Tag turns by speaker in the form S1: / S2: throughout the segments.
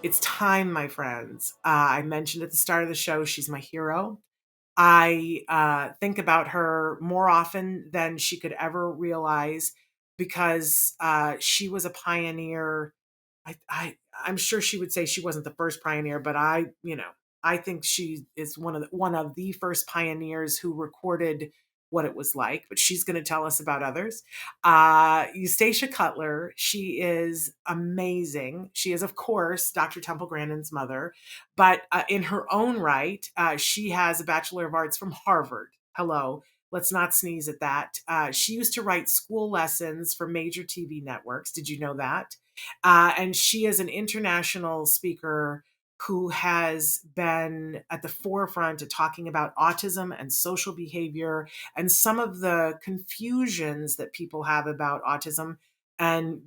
S1: It's time, my friends. I mentioned at the start of the show, she's my hero. I think about her more often than she could ever realize because she was a pioneer. I'm sure she would say she wasn't the first pioneer, but I think she is one of the first pioneers who recorded what it was like. But she's going to tell us about others. Eustacia Cutler, she is amazing. She is, of course, Dr. Temple Grandin's mother, but in her own right, she has a Bachelor of Arts from Harvard. Hello. Let's not sneeze at that. She used to write school lessons for major TV networks. Did you know that? And she is an international speaker who has been at the forefront of talking about autism and social behavior and some of the confusions that people have about autism and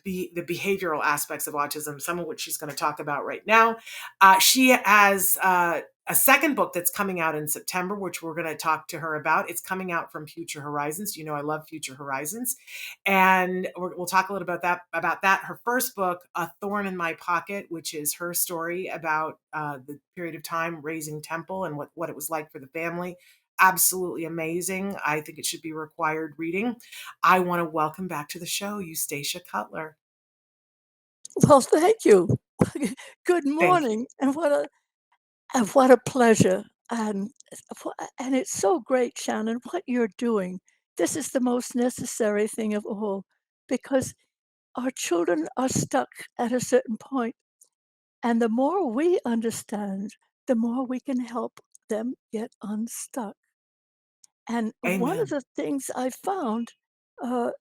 S1: the behavioral aspects of autism, some of which she's going to talk about right now. She has a second book that's coming out in September, which we're going to talk to her about. It's coming out from Future Horizons. You know, I love Future Horizons, and we'll talk a little about that. Her first book, A Thorn in My Pocket, which is her story about the period of time raising Temple and what it was like for the family. Absolutely amazing. I think it should be required reading. I want to welcome back to the show Eustacia Cutler.
S2: Well, thank you. Good
S1: Thank you.
S2: morning, and what a pleasure. And it's so great, Shannon, what you're doing. This is the most necessary thing of all because our children are stuck at a certain point, and the more we understand, the more we can help them get unstuck. And one of
S1: Amen.
S2: the things I found uh,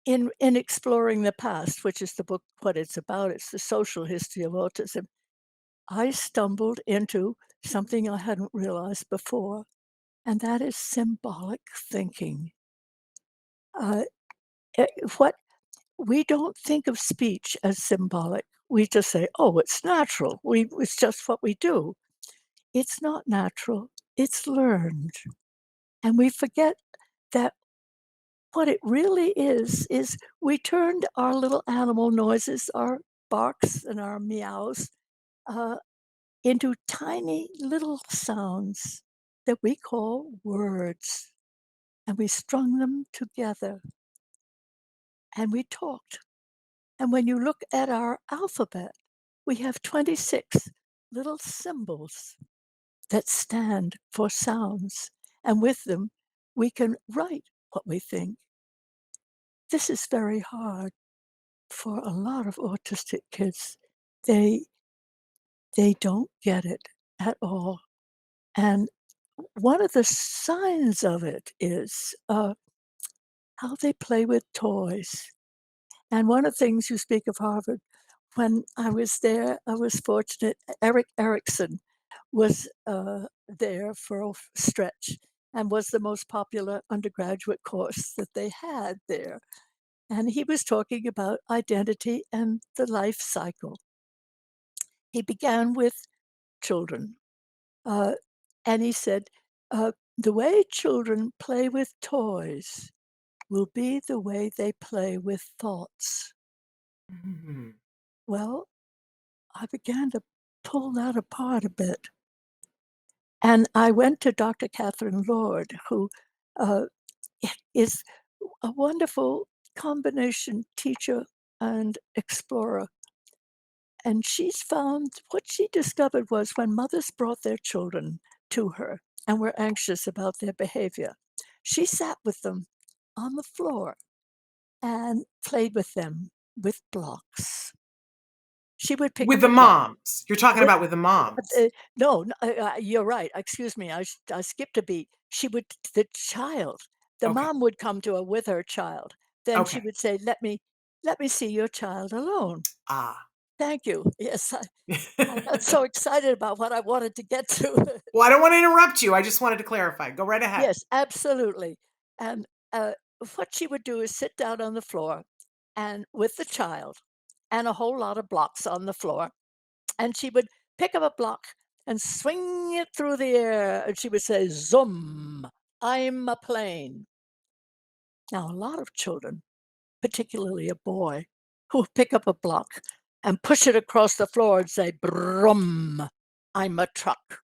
S2: in exploring the past, which is the book, what it's about, it's the social history of autism. I stumbled into something I hadn't realized before, and that is symbolic thinking. Uh, what we don't think of speech as symbolic. We just say, "Oh, it's natural. It's just what we do." It's not natural. It's learned, and we forget that what it really is we turned our little animal noises, our barks and our meows, uh, into tiny little sounds that we call words, and we strung them together and we talked. And when you look at our alphabet, we have 26 little symbols that stand for sounds, and with them, we can write what we think. This is very hard for a lot of autistic kids. They they don't get it at all. And one of the signs of it is how they play with toys. And one of the things you speak of Harvard, when I was there, I was fortunate. Eric Erickson was there for a stretch and was the most popular undergraduate course that they had there. And he was talking about identity and the life cycle. He began with children. Uh, and he said, the way children play with toys will be the way they play with thoughts.
S1: Mhm.
S2: Well, I began to pull that apart a bit. And I went to Dr. Catherine Lord, who uh, is a wonderful combination teacher and explorer. And she's found what she discovered was when mothers brought their children to her and were anxious about their behavior, she sat with them on the floor and played with them with blocks. She would pick
S1: With
S2: up
S1: the
S2: a block.
S1: moms. You're talking
S2: With
S1: about with the moms.
S2: no, you're right. Excuse me. I skipped a beat. The child, the
S1: Okay.
S2: mom would come to her with her child. Then she
S1: Okay.
S2: would say, let me see your child alone.
S1: Ah.
S2: Thank you. Yes, I got so excited about what I wanted to get to.
S1: Well, I don't want to interrupt you. I just wanted to clarify. Go right ahead.
S2: Yes, absolutely. And what she would do is sit down on the floor and with the child and a whole lot of blocks on the floor. And she would pick up a block and swing it through the air. And she would say, Zoom, I'm a plane. Now, a lot of children, particularly a boy, who will pick up a block and push it across the floor and say, "Brum, I'm a truck."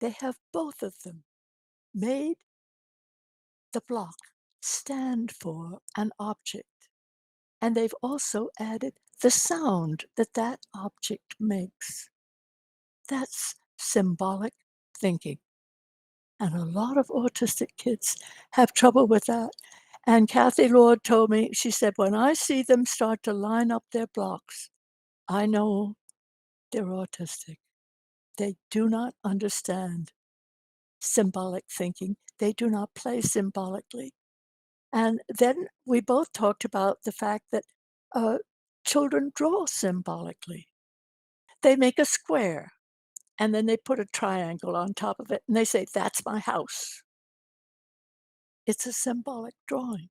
S2: They have both of them made the block stand for an object, and they've also added the sound that that object makes. That's symbolic thinking. And a lot of autistic kids have trouble with that. And Kathy Lord told me, she said, when I see them start to line up their blocks, I know they're autistic. They do not understand symbolic thinking. They do not play symbolically. And then we both talked about the fact that uh, children draw symbolically. They make a square and then they put a triangle on top of it and they say, "That's my house." It's a symbolic drawing.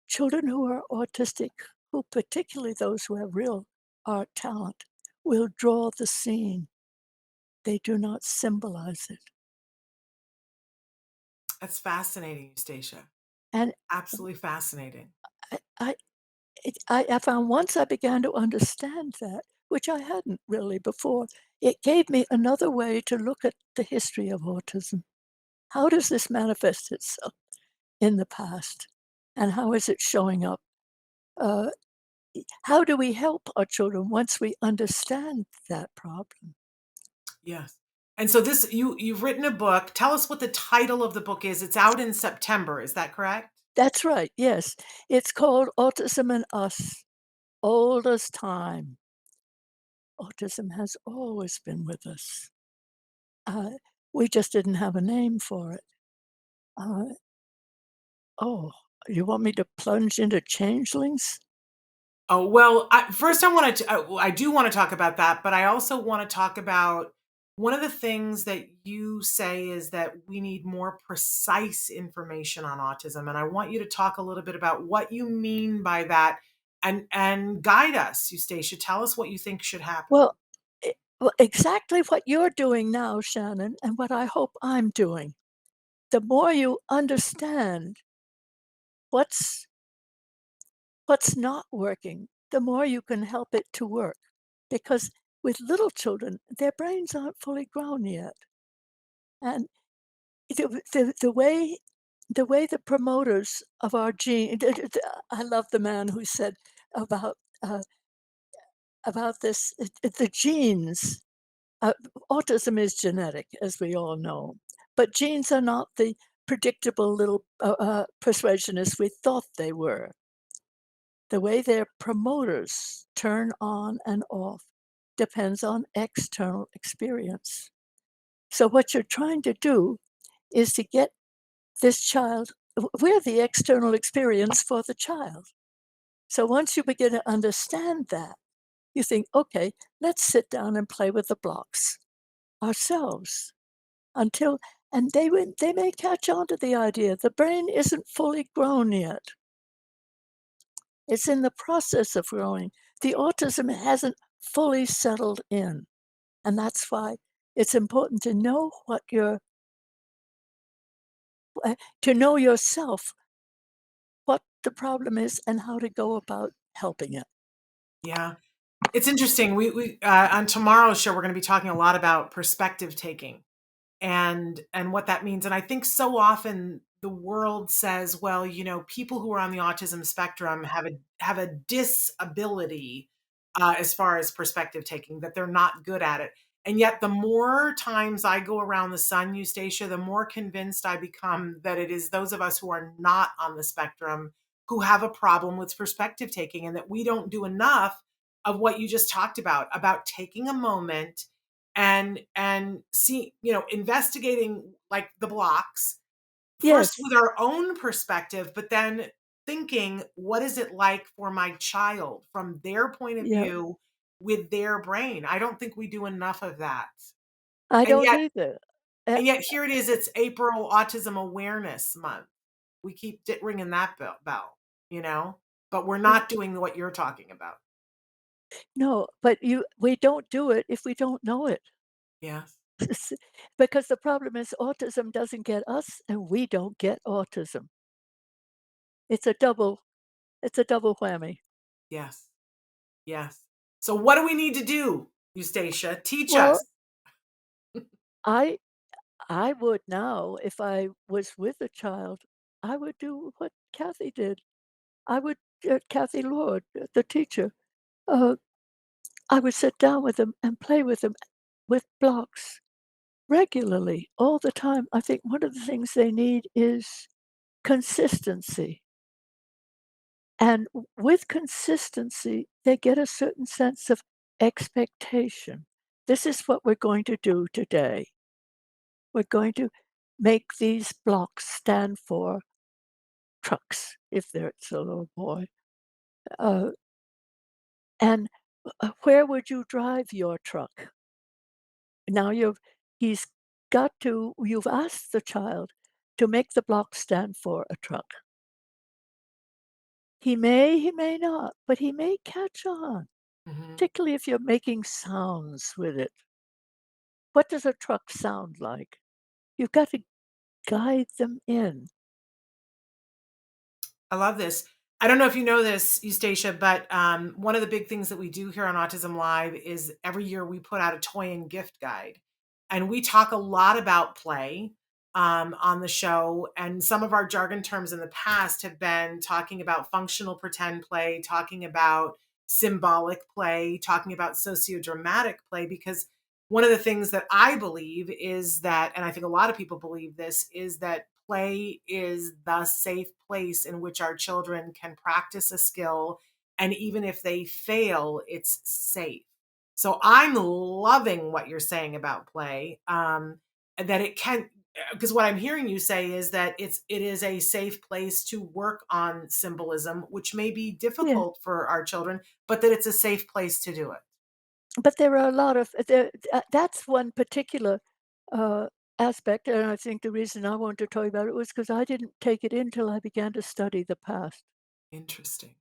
S2: Children who are autistic, who particularly those who have real art talent, will draw the scene. They do not symbolize it.
S1: That's fascinating, Eustacia.
S2: And
S1: Absolutely fascinating.
S2: I, I, I found once I began to understand that, which I hadn't really before, it gave me another way to look at the history of autism. How does this manifest itself in the past? And how is it showing up? Uh, how do we help our children once we understand that problem?
S1: Yes. And so this you've written a book. Tell us what the title of the book is. It's out in September, is that correct?
S2: That's right, yes. It's called Autism and Us, old as time. Autism has always been with us. Uh, we just didn't have a name for it. Uh, oh, you want me to plunge into changelings?
S1: Oh, well, first I wanna I do wanna talk about that, but I also wanna talk about one of the things that you say is that we need more precise information on autism, and I want you to talk a little bit about what you mean by that and guide us, Eustacia. Tell us what you think should happen.
S2: Well, exactly what you're doing now, Shannon, and what I hope I'm doing. The more you understand what's what's not working, the more you can help it to work. Because with little children, their brains aren't fully grown yet. And the way the promoters of our gene, I love the man who said about uh, about this, the genes. Uh, Autism is genetic, as we all know, but genes are not the predictable little persuasionists we thought they were. The way their promoters turn on and off depends on external experience. So, what you're trying to do is to get this child, we're the external experience for the child. So, once you begin to understand that, you think, okay, let's sit down and play with the blocks ourselves until, and they may catch on to the idea the brain isn't fully grown yet. It's in the process of growing. The autism hasn't fully settled in. And that's why it's important to know what your to know yourself, what the problem is and how to go about helping it.
S1: Yeah. It's interesting. We on tomorrow's show, we're gonna be talking a lot about perspective taking and what that means. And I think so often the world says, well, people who are on the autism spectrum have a disability as far as perspective taking, that they're not good at it. And yet, the more times I go around the sun, Eustacia, the more convinced I become that it is those of us who are not on the spectrum who have a problem with perspective taking, and that we don't do enough of what you just talked about taking a moment and see, investigating like the blocks first
S2: Yes.
S1: with our own perspective, but then thinking, what is it like for my child from their point of
S2: Yeah.
S1: view with their brain? I don't think we do enough of that.
S2: I
S1: And
S2: don't
S1: yet,
S2: either. Uh,
S1: and yet here it is, it's April Autism Awareness Month. We keep ringing that bell, you know, but we're not doing what you're talking about.
S2: no, but we don't do it if we don't know it.
S1: Yes.
S2: Because the problem is autism doesn't get us and we don't get autism. It's a double. It's a double whammy.
S1: Yes. Yes. So what do we need to do, Eustacia? Teach
S2: Well,
S1: us.
S2: I I would now, if I was with a child, I would do what Kathy did. I would Kathy Lord, the teacher, uh, I would sit down with them and play with them with blocks regularly, all the time. I think one of the things they need is consistency. And with consistency, they get a certain sense of expectation. This is what we're going to do today. We're going to make these blocks stand for trucks, if there's a little boy. Uh, and where would you drive your truck? Now he's you've asked the child to make the block stand for a truck. He may not, but he may catch on,
S1: Mhm.
S2: particularly if you're making sounds with it. What does a truck sound like? You've got to guide them in.
S1: I love this. I don't know if you know this, Eustacia, but one of the big things that we do here on Autism Live is every year we put out a toy and gift guide. And we talk a lot about play on the show. And some of our jargon terms in the past have been talking about functional pretend play, talking about symbolic play, talking about sociodramatic play, because one of the things that I believe is that, and I think a lot of people believe this, is that play is the safe place in which our children can practice a skill. And even if they fail, it's safe. So I'm loving what you're saying about play. And that it can, because what I'm hearing you say is that it is a safe place to work on symbolism, which may be
S2: Yeah,
S1: difficult for our children, but that it's a safe place to do it.
S2: but there are a lot of that's one particular, uh, aspect, and I think the reason I wanted to tell you about it was because I didn't take it in till I began to study the past.
S1: Interesting.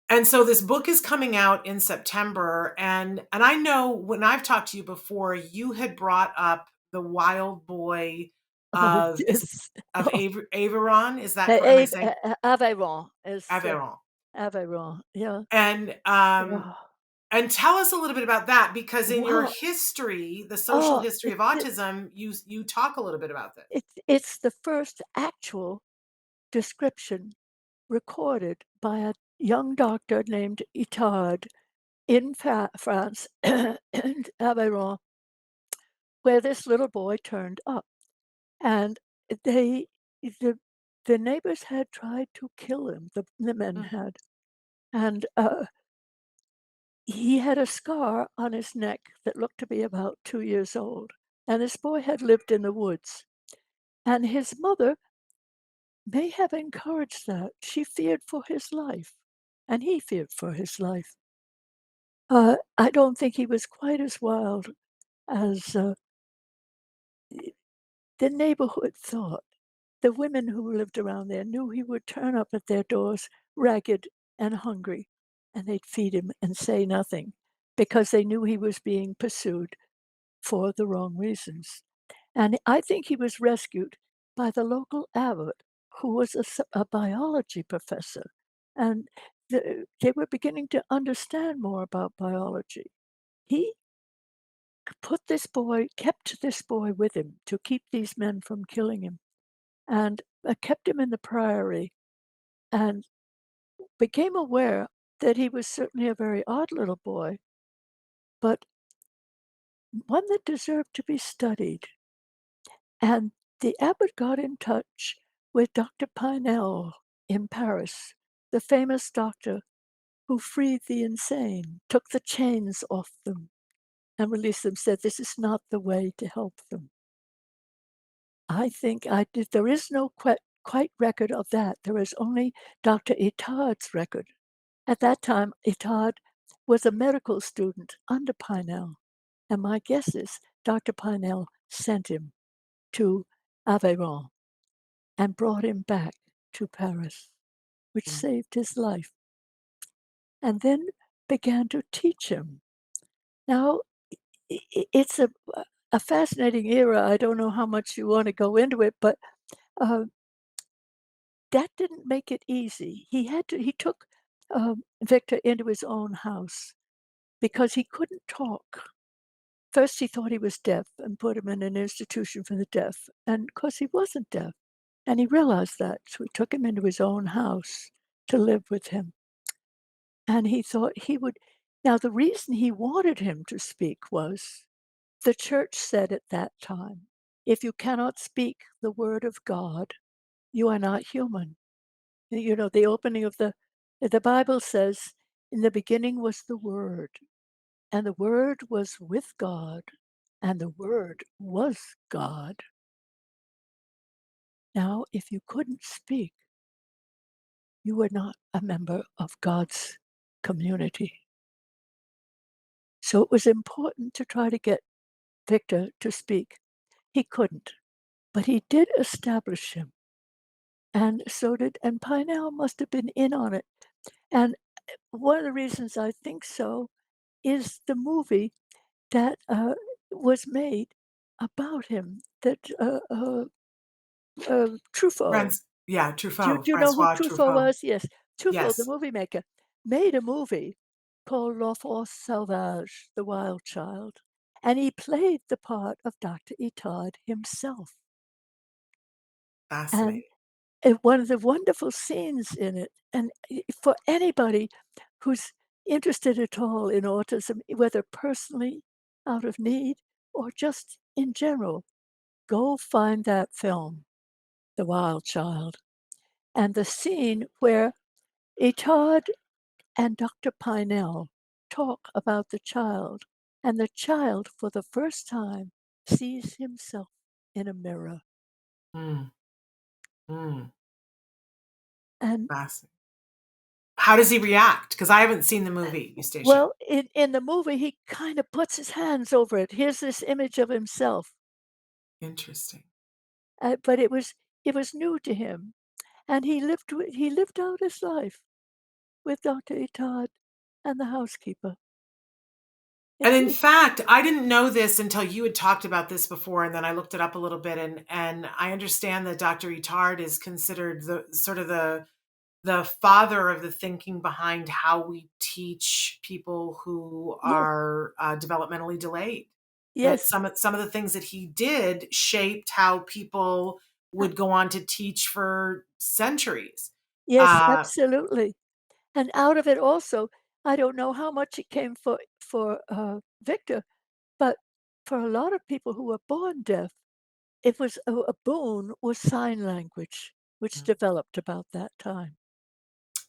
S1: And so this book is coming out in September, and I know when I've talked to you before, you had brought up the wild boy
S2: Oh,
S1: of is
S2: yes.
S1: of
S2: Oh,
S1: Aveyron, is that correct? Am I saying
S2: Aveyron is,
S1: Aveyron?
S2: Aveyron, yeah.
S1: And
S2: Oh,
S1: and tell us a little bit about that because in your
S2: well,
S1: history, the social
S2: oh,
S1: history of autism, you talk a little bit about this.
S2: it's the first actual description recorded by a young doctor named Itard in France, in Aveyron, where this little boy turned up. And they, the, the neighbors had tried to kill him, the men
S1: Mm,
S2: had. And he had a scar on his neck that looked to be about 2 years old. And this boy had lived in the woods. And his mother may have encouraged that. She feared for his life, and he feared for his life. I don't think he was quite as wild as the neighborhood thought. The women who lived around there knew he would turn up at their doors ragged and hungry, and they'd feed him and say nothing because they knew he was being pursued for the wrong reasons. And I think he was rescued by the local abbot, who was a biology professor. And they were beginning to understand more about biology. He kept this boy with him to keep these men from killing him, and kept him in the priory, and became aware that he was certainly a very odd little boy, but one that deserved to be studied. And the abbot got in touch with Dr. Pinel in Paris, the famous doctor who freed the insane, took the chains off them, and released them, said, "This is not the way to help them." I think I did. There is no quite record of that. There is only Dr. Itard's record. At that time, Itard was a medical student under Pinel, and my guess is Dr. Pinel sent him to Aveyron and brought him back to Paris, which
S1: mm.
S2: saved his life, and then began to teach him. Now, it's a fascinating era. I don't know how much you want to go into it, but uh, that didn't make it easy. He took Victor into his own house because he couldn't talk. First, he thought he was deaf and put him in an institution for the deaf, and of course, he wasn't deaf, and he realized that, so he took him into his own house to live with him, and he thought he would now, the reason he wanted him to speak was the church said at that time, "If you cannot speak the word of God, you are not human." You know, the opening of the Bible says, "In the beginning was the Word, and the Word was with God, and the Word was God." Now, if you couldn't speak, you were not a member of God's community. So it was important to try to get Victor to speak. He couldn't, but he did establish him, and so did and Pinell must have been in on it. And one of the reasons I think so is the movie that was made about him that Truffaut.
S1: Yeah, Truffaut,
S2: Do you know who
S1: Francois
S2: Truffaut
S1: Truffaut.
S2: was? Yes, Truffaut, the
S1: Yes,
S2: movie maker, made a movie called L'Enfant Sauvage, The Wild Child, and he played the part of Dr. Itard himself. And
S1: fascinating.
S2: one of the wonderful scenes in it, and for anybody who's interested at all in autism, whether personally out of need or just in general, go find that film, The Wild Child, and the scene where Itard and Dr. Pinell talk about the child, and the child, for the first time, sees himself in a mirror.
S1: Mm, mm,
S2: And
S1: fascinating. How does he react? Because I haven't seen the movie, Eustacia.
S2: well, in the movie, he kind of puts his hands over it. Here's this image of himself,
S1: Interesting.
S2: but it was new to him, and he lived out his life with Dr. Itard and the housekeeper.
S1: And in
S2: It
S1: fact, I didn't know this until you had talked about this before, and then I looked it up a little bit, and I understand that Dr. Itard is considered the sort of the father of the thinking behind how we teach people who
S2: Yes,
S1: are developmentally delayed. That
S2: yes,
S1: some of the things that he did shaped how people
S2: uh,
S1: would go on to teach for centuries.
S2: yes,
S1: Uh,
S2: absolutely. And out of it also, I don't know how much it came for Victor, but for a lot of people who were born deaf, it was a boon was sign language, which developed about that time.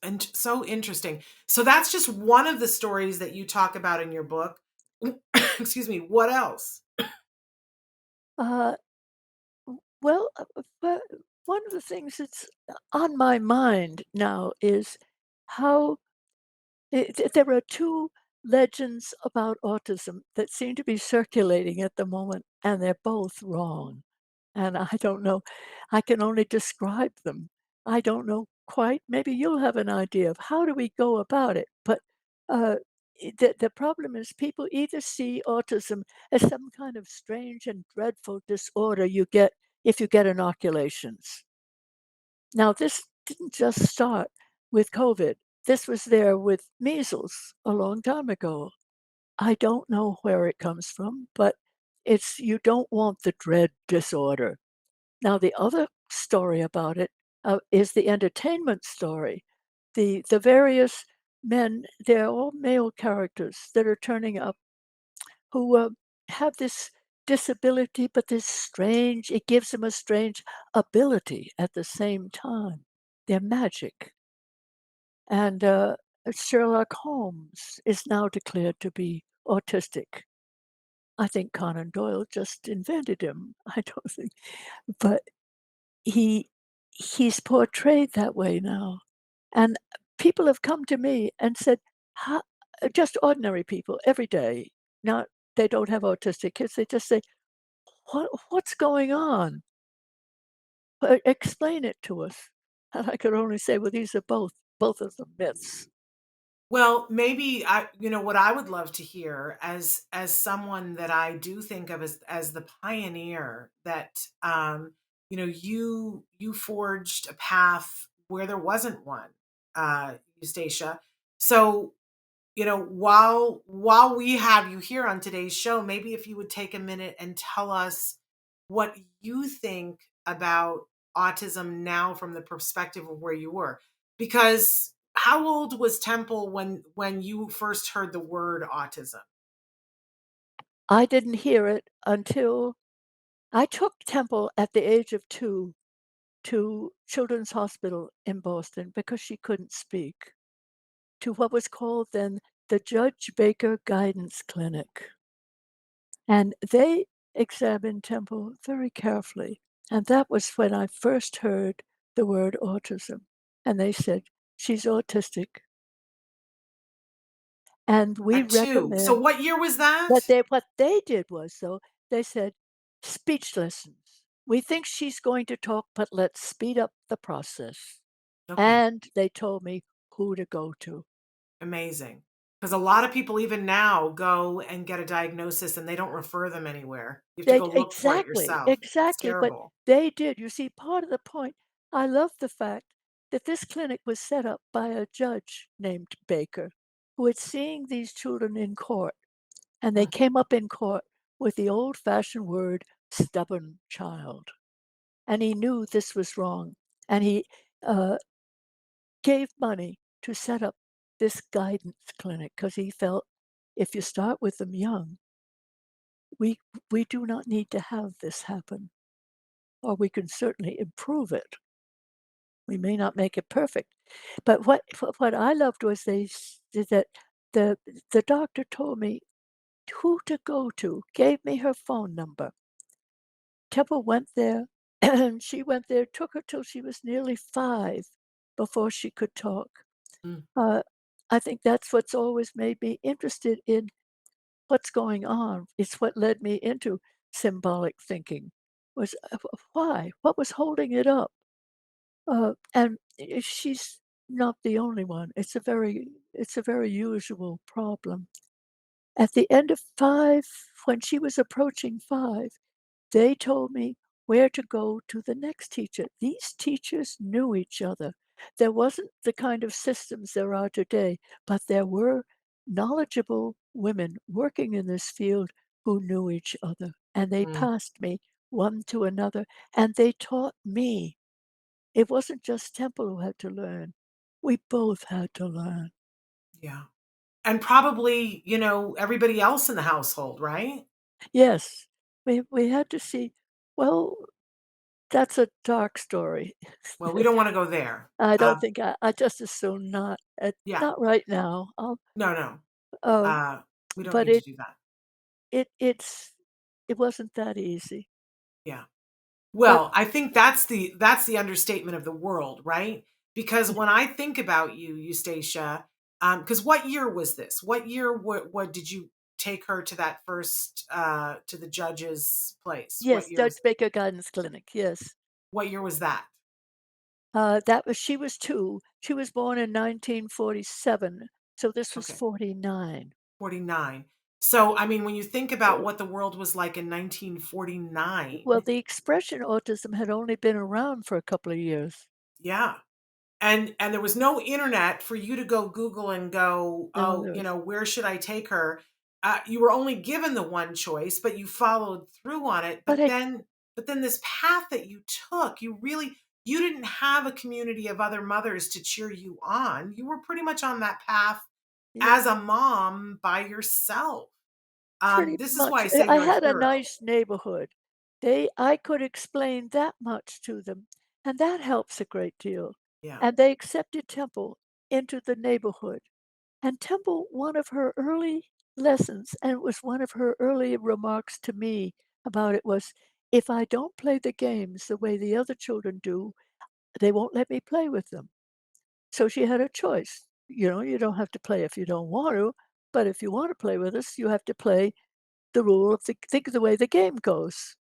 S1: and so interesting. So that's just one of the stories that you talk about in your book. Excuse me. What else?
S2: Uh, well, but one of the things that's on my mind now is how there are two legends about autism that seem to be circulating at the moment, and they're both wrong. And I don't know, I can only describe them. I don't know quite, maybe you'll have an idea of how do we go about it. But uh, the problem is people either see autism as some kind of strange and dreadful disorder you get if you get inoculations. Now, this didn't just start with COVID. This was there with measles a long time ago. I don't know where it comes from, but it's you don't want the dread disorder. Now, the other story about it is the entertainment story. The various men, they're all male characters that are turning up who have this disability, but this strange, it gives them a strange ability at the same time. They're magic. And Sherlock Holmes is now declared to be autistic. I think Conan Doyle just invented him. I don't think, but he he's portrayed that way now. And people have come to me and said, "How," just ordinary people every day, not they don't have autistic kids. They just say, what's going on? Explain it to us." And I could only say, well, these are both of them myths.
S1: Well, maybe what I would love to hear as someone that I do think of as the pioneer that, you forged a path where there wasn't one, Eustacia. So, while we have you here on today's show, maybe if you would take a minute and tell us what you think about autism now from the perspective of where you were. Because how old was Temple when you first heard the word autism?
S2: I didn't hear it until I took Temple at the age of 2 to Children's Hospital in Boston because she couldn't speak, to what was called then the Judge Baker Guidance Clinic. And they examined Temple very carefully. And that was when I first heard the word autism. And they said, she's autistic. And we
S1: At 2. So
S2: recommend
S1: what year was that?
S2: what they did was, though, they said, speech lessons. We think she's going to talk, but let's speed up the process.
S1: Okay.
S2: And they told me who to go to.
S1: Amazing. Because a lot of people even now go and get a diagnosis and they don't refer them anywhere. You have to
S2: They
S1: go look for it
S2: exactly,
S1: yourself. It's
S2: exactly, but
S1: terrible.
S2: they did. You see, part of the point, I love the fact that this clinic was set up by a judge named Baker, who had seen these children in court, and they
S1: Mm,
S2: came up in court with the old-fashioned word "stubborn child," and he knew this was wrong, and he, uh, gave money to set up this guidance clinic because he felt if you start with them young, we we do not need to have this happen. Or we can certainly improve it. We may not make it perfect. But what I loved was is that the the doctor told me who to go to, gave me her phone number. Temple went there, and she went there, took her till she was nearly 5 before she could talk.
S1: mm,
S2: Uh, I think that's what's always made me interested in what's going on. It's what led me into symbolic thinking was, why? What was holding it up? And she's not the only one. It's a very usual problem. At the end of 5, when she was approaching 5, they told me where to go to the next teacher. These teachers knew each other. There wasn't the kind of systems there are today, but there were knowledgeable women working in this field who knew each other, and they
S1: mm,
S2: passed me one to another, and they taught me. It wasn't just Temple who had to learn. We both had to learn.
S1: yeah. And probably, everybody else in the household, right?
S2: Yes, we had to see, well, that's a dark story.
S1: Well, we don't wanna go there.
S2: I don't think I just assume not,
S1: Yeah.
S2: not right now. I'll,
S1: No, no.
S2: uh,
S1: Uh, we don't
S2: but
S1: need to do that.
S2: it's it wasn't that easy.
S1: Yeah.
S2: But
S1: Well, I think that's the understatement of the world, right? Because when I think about you, Eustacia, because what year was this? What year what did you take her to that first to the judge's place?
S2: yes, Judge Baker Guidance Clinic, yes.
S1: What year was that?
S2: That was she was 2. She was born in 1947, so this was
S1: Okay.
S2: 49.
S1: 49. So, I mean, when you think about
S2: So
S1: what the world was like in
S2: well,
S1: 1949,
S2: the expression autism had only been around for a couple of years.
S1: yeah. And there was no internet for you to go Google and go,
S2: No,
S1: "Oh,
S2: there was
S1: where should I take her?" You were only given the one choice, but you followed through on it.
S2: but
S1: But
S2: I
S1: then this path that you took, you didn't have a community of other mothers to cheer you on. You were pretty much on that path
S2: yeah,
S1: as a mom by yourself.
S2: pretty
S1: This is why
S2: much.
S1: I say
S2: I
S1: you're a
S2: had a
S1: hero.
S2: nice neighborhood. I could explain that much to them, and that helps a great deal.
S1: Yeah.
S2: And they accepted Temple into the neighborhood. And Temple, one of her early lessons, and it was one of her early remarks to me about it was, if I don't play the games the way the other children do, they won't let me play with them. So she had a choice. You don't have to play if you don't want to, but if you want to play with us, you have to play the rule of think of the way the game goes.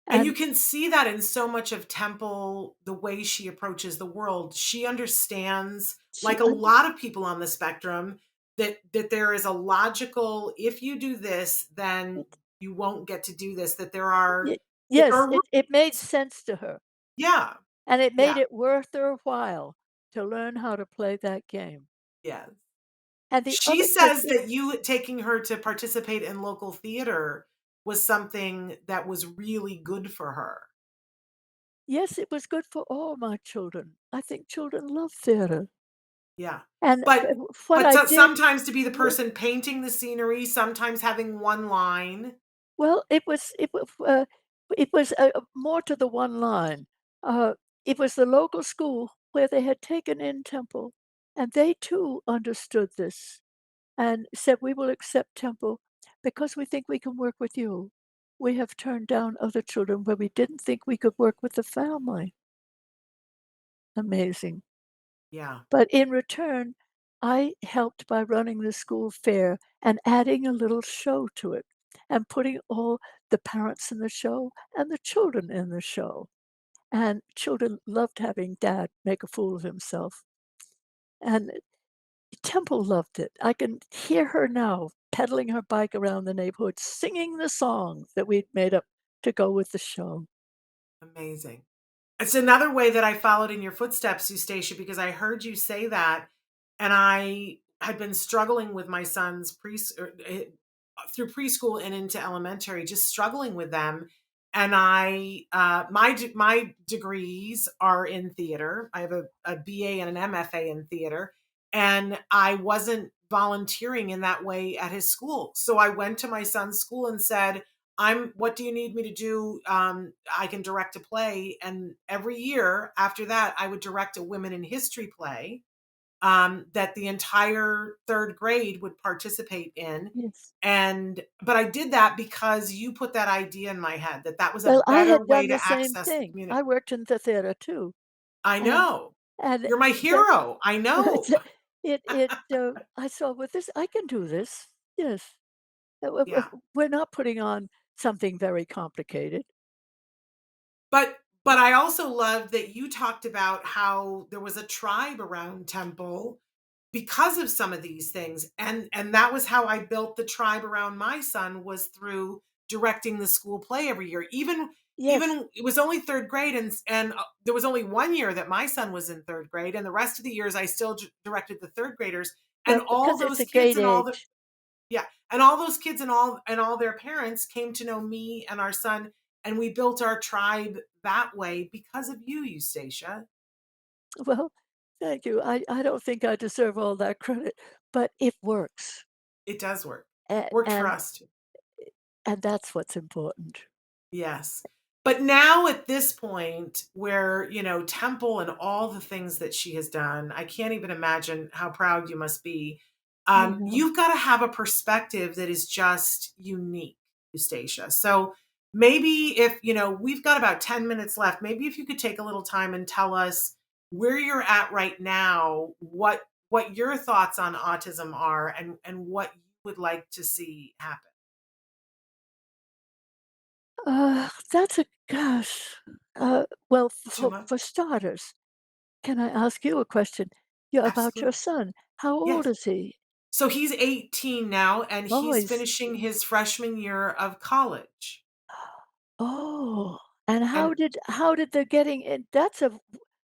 S1: And you
S2: And
S1: can see that in so much of Temple, the way she approaches the world. She understands,
S2: she
S1: like a
S2: under
S1: lot of people on the spectrum, that there is a logical, if you do this, then you won't get to do this,
S2: y
S1: that there
S2: yes,
S1: are
S2: it made
S1: rules.
S2: sense to her,
S1: Yeah.
S2: and it
S1: Yeah.
S2: made it worth her while to learn how to play that game.
S1: Yes.
S2: And the
S1: She
S2: other kids
S1: says that you taking her to participate in local theater was something that was really good for her.
S2: yes, it was good for all my children. I think children love theater.
S1: Yeah.
S2: And
S1: But
S2: what I
S1: so
S2: did
S1: sometimes to be the
S2: wa
S1: person painting the scenery, sometimes having one line.
S2: well, it was, more to the one line. Uh, it was the local school where they had taken in Temple, and they too understood this and said, "We will accept Temple because we think we can work with you. We have turned down other children where we didn't think we could work with the family." Amazing.
S1: Yeah,
S2: But in return, I helped by running the school fair and adding a little show to it and putting all the parents in the show and the children in the show. And children loved having dad make a fool of himself. And Temple loved it. I can hear her now pedaling her bike around the neighborhood, singing the song that we'd made up to go with the show.
S1: amazing. It's another way that I followed in your footsteps, Eustacia, because I heard you say that, and I had been struggling with my son's through preschool and into elementary, just struggling with them. And my degrees are in theater. I have a BA and an MFA in theater, and I wasn't volunteering in that way at his school. So I went to my son's school and said, what do you need me to do? I can direct a play. And every year after that, I would direct a women in history play that the entire third grade would participate in.
S2: Yes.
S1: But I did that because you put that idea in my head that that was a
S2: Well, I
S1: better
S2: had
S1: way
S2: done
S1: to
S2: the same
S1: access the
S2: thing. I
S1: community.
S2: worked in the theater too.
S1: I
S2: And
S1: know.
S2: and
S1: You're my
S2: the
S1: hero. I know.
S2: I saw with this, I can do this. Yes.
S1: Yeah.
S2: We're not putting on something very complicated.
S1: But I also love that you talked about how there was a tribe around Temple because of some of these things, and that was how I built the tribe around my son, was through directing the school play every year.
S2: Yes.
S1: Even it was only 3rd grade, and there was only 1 year that my son was in 3rd grade, and the rest of the years I still directed the 3rd graders, and
S2: Well,
S1: all
S2: because it's
S1: those
S2: a
S1: kids
S2: great
S1: and all the
S2: age.
S1: yeah, and all those kids and all their parents came to know me and our son, and we built our tribe that way because of you, Eustacia.
S2: Well, thank you. I don't think I deserve all that credit, but it works.
S1: It does work.
S2: A
S1: Worked for us too.
S2: and that's what's important.
S1: Yes. But now at this point where, Temple and all the things that she has done, I can't even imagine how proud you must be.
S2: I know.
S1: You've got to have a perspective that is just unique, Eustacia. So maybe if, we've got about 10 minutes left, maybe if you could take a little time and tell us where you're at right now, what your thoughts on autism are, and what you would like to see happen.
S2: That's a gosh. Well,
S1: Too
S2: for
S1: much?
S2: starters, can I ask you a question? Yeah, about your
S1: Absolutely.
S2: son. How old
S1: Yes.
S2: is he?
S1: So he's 18 now, and
S2: Oh,
S1: he's
S2: he's
S1: finishing his freshman year of college.
S2: oh, and
S1: And
S2: how did the getting in that's a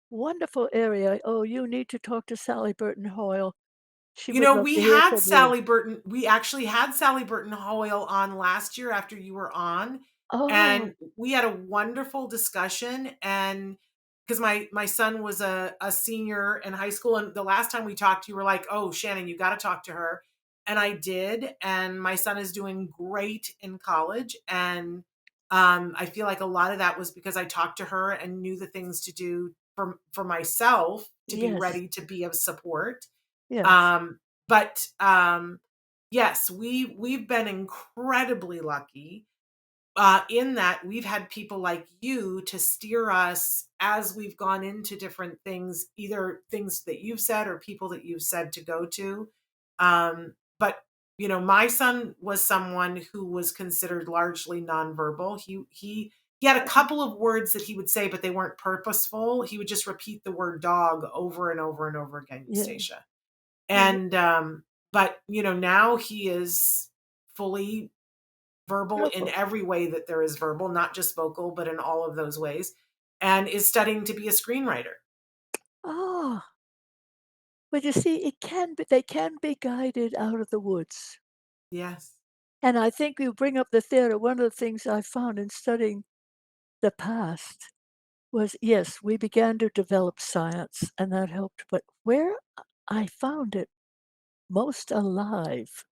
S2: wonderful area. Oh, you need to talk to Sally Burton Hoyle. She would love to hear from you.
S1: we actually had Sally Burton Hoyle on last year after you were on,
S2: Oh,
S1: and we had a wonderful discussion. And because my son was a senior in high school, and the last time we talked, you were like, "Oh, Shannon, you got to talk to her." And I did, and my son is doing great in college. And I feel like a lot of that was because I talked to her and knew the things to do for myself to be
S2: yes,
S1: ready to be of support.
S2: yes.
S1: But yes, we've been incredibly lucky in that we've had people like you to steer us as we've gone into different things, either things that you've said or people that you've said to go to. But my son was someone who was considered largely nonverbal. He had a couple of words that he would say, but they weren't purposeful. He would just repeat the word dog over and over and over again,
S2: Yeah.
S1: Eustacia.
S2: Yeah.
S1: And but now he is fully verbal in
S2: Beautiful.
S1: every way that there is verbal, not just vocal, but in all of those ways, and is studying to be a screenwriter.
S2: Ah. But you see, they can be guided out of the woods.
S1: Yes.
S2: And I think you bring up the theater. One of the things I found in studying the past was, yes, we began to develop science, and that helped. But where I found it most alive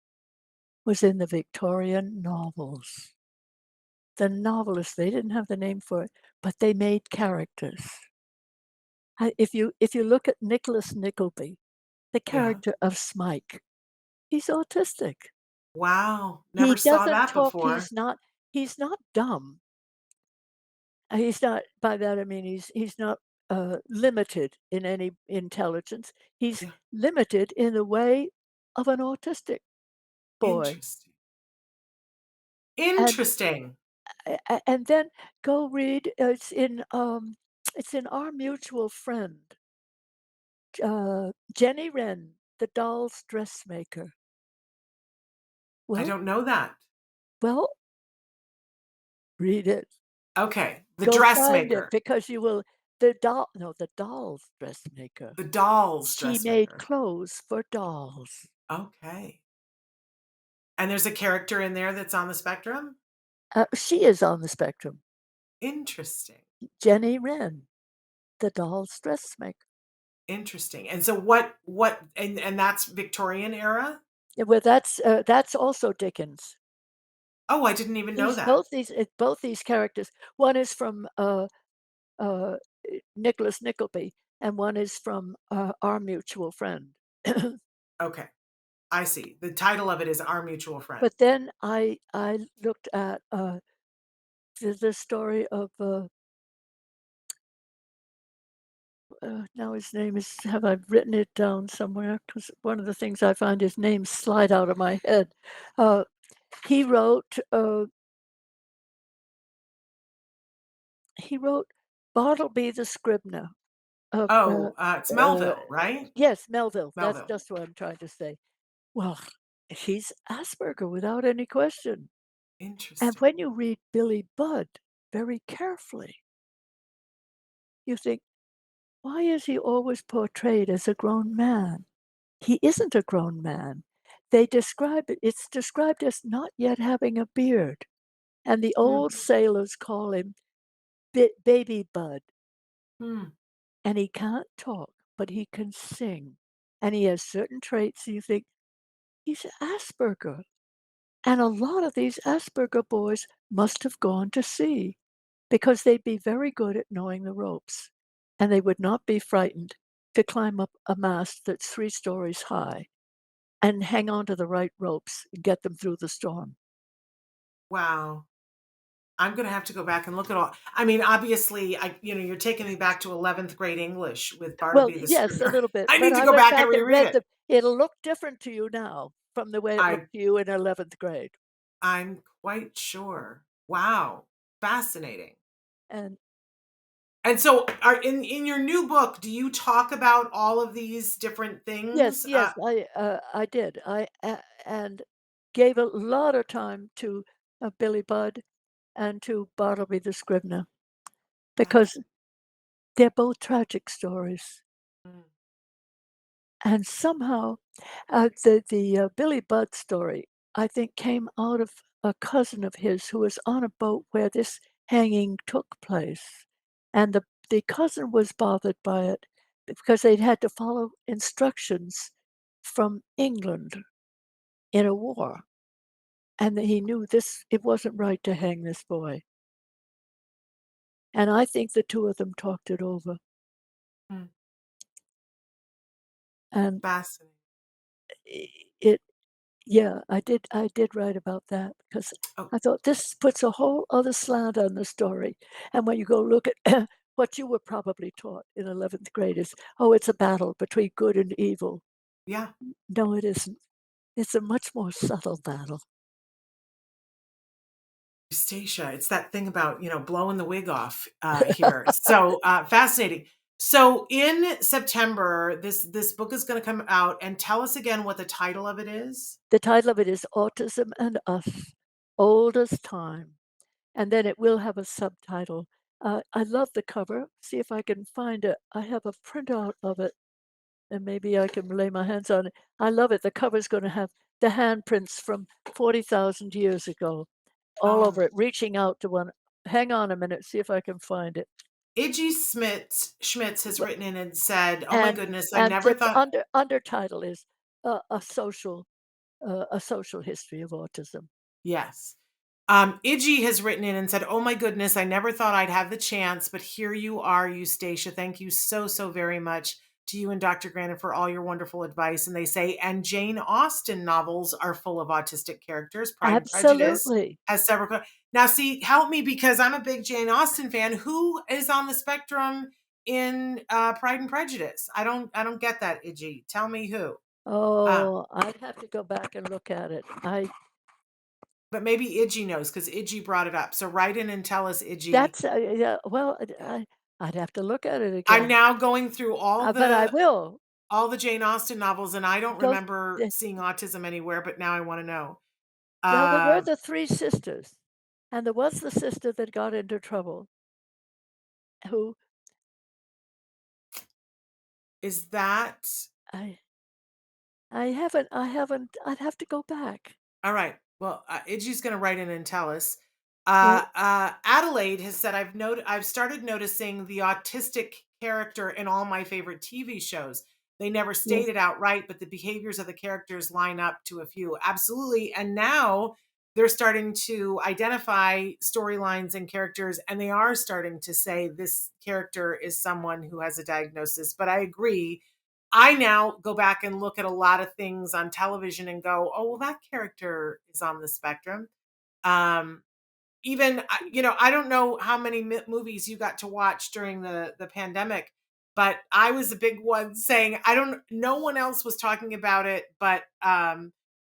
S2: was in the Victorian novels. The novelists, they didn't have the name for it, but they made characters. If you look at Nicholas Nickleby, the
S1: Yeah.
S2: character of Smike, he's autistic.
S1: Wow.
S2: He
S1: Never saw
S2: doesn't
S1: that
S2: talk,
S1: before.
S2: he's not dumb. He's not by that I mean he's not, limited in any intelligence. He's
S1: Yeah.
S2: limited in the way of an autistic boy.
S1: Interesting.
S2: And
S1: Interesting.
S2: and then go read, it's in Our Mutual Friend, Jenny Wren, the doll's dressmaker.
S1: I
S2: Well
S1: don't know that.
S2: well, read it.
S1: Okay. The
S2: Go find it
S1: dressmaker.
S2: because you will the doll no, the doll's dressmaker.
S1: The doll's
S2: She made
S1: dressmaker.
S2: clothes for dolls.
S1: Okay. And there's a character in there that's on the spectrum?
S2: She is on the spectrum.
S1: Interesting.
S2: Jenny Wren, the doll's dressmaker.
S1: Interesting. And so what and that's Victorian era?
S2: Yeah, well, that's also Dickens.
S1: Oh, I didn't even know
S2: These
S1: that.
S2: both these characters, one is from, uh, Nicholas Nickleby, and one is from, Our Mutual Friend.
S1: Okay. I see. The title of it is Our Mutual Friend.
S2: But then I looked at, the story of, now his name is have I written it down somewhere? Because one of the things I find his name slide out of my head. Uh, he wrote, he wrote Bartleby the Scribner. Of,
S1: Oh, it's Melville, right?
S2: yes, Melville, that's
S1: Melville.
S2: just what I'm trying to say. Well, he's Asperger without any question, and
S1: Interesting.
S2: when you read Billy Budd very carefully, you think, "Why is he always portrayed as a grown man?" He isn't a grown man. It's described as not yet having a beard, and the old
S1: Mm,
S2: sailors call him Baby Bud,
S1: mm.
S2: and he can't talk, but he can sing, and he has certain traits you think, "He's Asperger." And a lot of these Asperger boys must have gone to sea because they'd be very good at knowing the ropes, and they would not be frightened to climb up a mast that's 3 stories high and hang on to the right ropes and get them through the storm.
S1: Wow. I'm gonna have to go back and look at all I mean, obviously, you're taking me back to 11th grade English with
S2: Well,
S1: Bartleby the
S2: yes, a
S1: Scrivener.
S2: little bit,
S1: I
S2: but
S1: need to
S2: I
S1: go
S2: went
S1: back and
S2: back and
S1: reread
S2: read
S1: it.
S2: them. It'll look different to you now from the way it
S1: I
S2: looked to you in 11th grade.
S1: I'm quite sure. Wow. Fascinating.
S2: And
S1: And so are in your new book, do you talk about all of these different
S2: yes,
S1: things?
S2: yes, I did. And gave a lot of time to, Billy Budd and to Bartleby the Scrivener
S1: That's
S2: because they're both tragic stories.
S1: mm,
S2: And somehow, Billy Budd story, I think, came out of a cousin of his who was on a boat where this hanging took place, and the cousin was bothered by it because they'd had to follow instructions from England in a war, and that he knew this it wasn't right to hang this boy, and I think the 2 of them talked it over,
S1: mm,
S2: and
S1: fascinating.
S2: it yeah, I did write about that because
S1: Oh,
S2: I thought this puts a whole other slant on the story, and when you go look at what you were probably taught in 11th grade is, "Oh, it's a battle between good and evil."
S1: yeah.
S2: No, it isn't. It's a much more subtle battle.
S1: Eustacia, it's that thing about, blowing the wig off, here. So, fascinating. So in September, this book is gonna come out, and tell us again what the title of it is?
S2: The title of it is Autism and Us, Old as Time, and then it will have a subtitle. I love the cover. See if I can find it. I have a printout of it. and maybe I can lay my hands on it. I love it. The cover's gonna have the handprints from 40,000 years ago all
S1: Oh,
S2: over it, reaching out to one. Hang on a minute, see if I can find it.
S1: Iggy Schmitz has written in and said, "Oh my
S2: And
S1: goodness, I
S2: and
S1: never
S2: the
S1: thought."
S2: undertitle is, a social history of autism.
S1: Yes. Iggy has written in and said, "Oh my goodness, I never thought I'd have the chance, but here you are, Eustacia. Thank you so, so very much to you and Dr. Grandin for all your wonderful advice." And they say, and Jane Austen novels are full of autistic characters. Pride and Prejudice
S2: Absolutely.
S1: has several. Now, see, help me because I'm a big Jane Austen fan. Who is on the spectrum in Pride and Prejudice? I don't get that, Iggy. Tell me who. Uh,
S2: Oh, I'd have to go back and look at it. I
S1: but maybe Iggy knows because Iggy brought it up. So write in and tell us, Iggy.
S2: That's, yeah, well, I'd have to look at it
S1: I'm
S2: again,
S1: now going through
S2: but I will.
S1: all the Jane Austen novels, and I don't
S2: Those
S1: remember
S2: the
S1: seeing autism anywhere, but now I wanna know.
S2: Well, there were
S1: Uh,
S2: the 3 sisters, and there was the sister that got into trouble, who
S1: is that
S2: I I'd have to go back.
S1: all right. Well, Idji's gonna write in and tell us.
S2: Well,
S1: Adelaide has said, I've started noticing the autistic character in all my favorite TV shows. They never
S2: yeah,
S1: state it outright, but the behaviors of the characters line up to a few. Absolutely. And now they're starting to identify storylines and characters, and they are starting to say this character is someone who has a diagnosis. But I agree, I now go back and look at a lot of things on television and go, "Oh, well, that character is on the spectrum." Um, even I don't know how many movies you got to watch during the pandemic, but I was a big one saying I don't. No one else was talking about it, but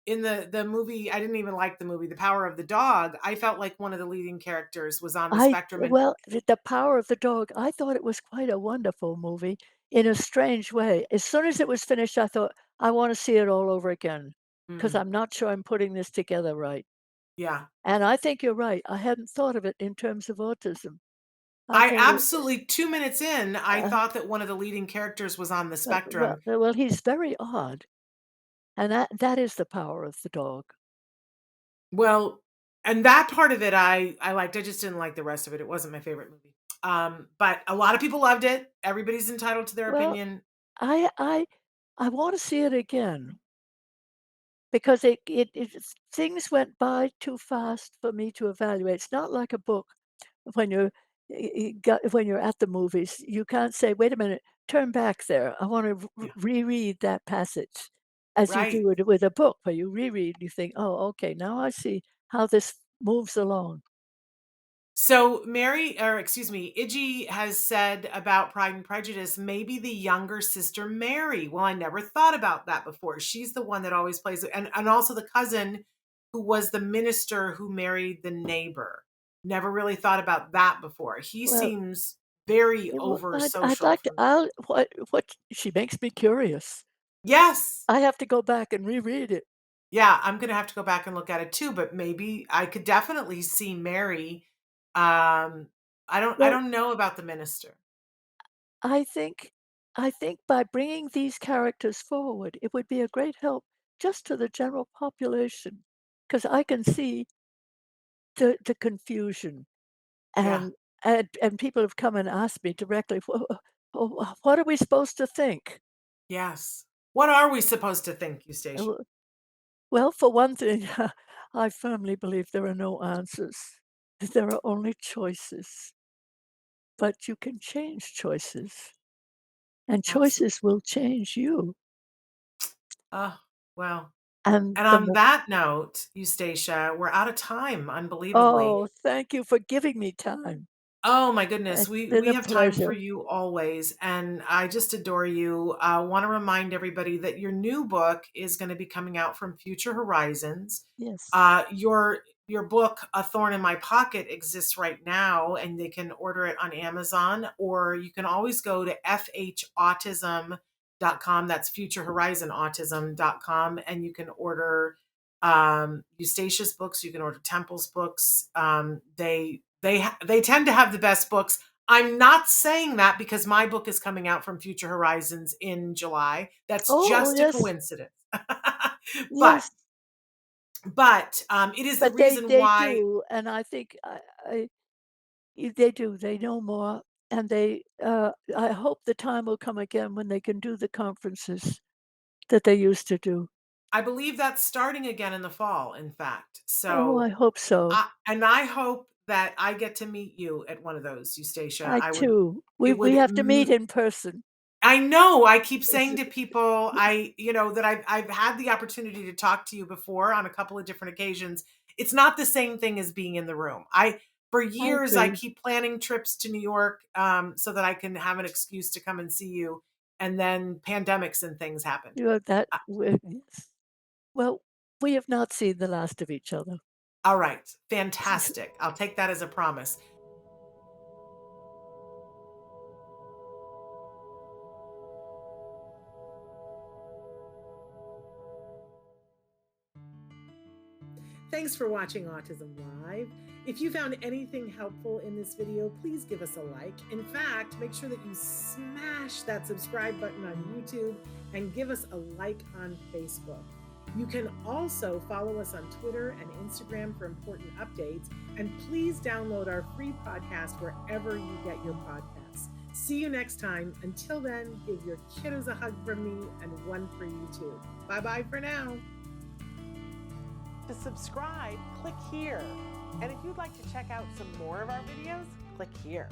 S1: in the movie, I didn't even like the movie, The Power of the Dog. I felt like one of the leading characters was on the
S2: I
S1: spectrum, and
S2: well, The Power of the Dog, I thought it was quite a wonderful movie in a strange way. As soon as it was finished, I thought, "I wanna see it all over again because 'cause
S1: mm,
S2: I'm not sure I'm putting this together right."
S1: yeah.
S2: And I think you're right, I hadn't thought of it in terms of autism. I
S1: I
S2: thought it
S1: absolutely 2 minutes in, I
S2: uh,
S1: thought that one of the leading characters was on the spectrum.
S2: he's very odd, and that is the power of the dog.
S1: Well, and that part of it I liked. I just didn't like the rest of it. It wasn't my favorite movie. But a lot of people loved it. Everybody's entitled to their
S2: Well,
S1: opinion.
S2: I I I wanna see it again because things went by too fast for me to evaluate. It's not like a book when when you're at the movies, you can't say, "Wait a minute, turn back there. I wanna
S1: Yeah.
S2: reread that passage," as you
S1: Right.
S2: do it with a book, where you reread, you think, "Oh, okay, now I see how this moves along."
S1: So Mary, or excuse me, Iggy has said about Pride and Prejudice, maybe the younger sister Mary. Well, I never thought about that before. She's the one that always plays it, and also the cousin who was the minister who married the neighbor. Never really thought about that before. He
S2: Well,
S1: seems very over
S2: I'd
S1: social
S2: like to
S1: for.
S2: I'll what she makes me curious.
S1: Yes.
S2: I have to go back and reread it.
S1: Yeah, I'm gonna have to go back and look at it too, but maybe I could definitely see Mary. I
S2: Well,
S1: don't know about the minister.
S2: I think I think by bringing these characters forward, it would be a great help just to the general population, because I can see the confusion,
S1: Yeah.
S2: and people have come and asked me directly, What are we supposed to think?"
S1: Yes. What are we supposed to think, Eustacia?
S2: Uh, well, for one thing, I firmly believe there are no answers. There are only choices, but you can change choices, and
S1: Absolutely.
S2: choices will change you,
S1: Oh, well.
S2: and
S1: And
S2: the
S1: on
S2: mo
S1: that note, Eustacia, we're out of time, unbelievably.
S2: Oh, thank you for giving me time.
S1: Oh my goodness,
S2: It's been
S1: we
S2: a
S1: have time for
S2: pleasure.
S1: you always, and I just adore you. I want to remind everybody that your new book is going to be coming out from Future Horizons.
S2: Yes.
S1: Your book, A Thorn in My Pocket, exists right now, and they can order it on Amazon, or you can always go to fhautism.com. That's Future Horizon Autism.com, and you can order Eustacia's books. You can order Temple's books. They tend to have the best books. I'm not saying that because my book is coming out from Future Horizons in July. That's
S2: Oh,
S1: just a
S2: yes,
S1: coincidence. but
S2: yes,
S1: it is the
S2: but
S1: reason
S2: they
S1: why
S2: do, and I think they do. They know more, and I hope the time will come again when they can do the conferences that they used to do.
S1: I believe that's starting again in the fall, in fact.
S2: Oh,
S1: So
S2: I hope so.
S1: I hope that I get to meet you at one of those, Eustacia.
S2: I too.
S1: It
S2: We
S1: would,
S2: have to meet in person.
S1: I know I keep saying to people, that I've had the opportunity to talk to you before on a couple of different occasions. It's not the same thing as being in the room. For
S2: I
S1: years, I
S2: agree.
S1: keep planning trips to New York, so that I can have an excuse to come and see you. And then pandemics and things happened.
S2: You have that yes. Well, we have not seen the last of each other.
S1: All right. Fantastic. I'll take that as a promise. Thanks for watching Autism Live. If you found anything helpful in this video, please give us a like. In fact, make sure that you smash that subscribe button on YouTube and give us a like on Facebook. You can also follow us on Twitter and Instagram for important updates. And please download our free podcast wherever you get your podcasts. See you next time. Until then, give your kiddos a hug from me and one for you too. Bye-bye for now. To subscribe, click here. And if you'd like to check out some more of our videos, click here.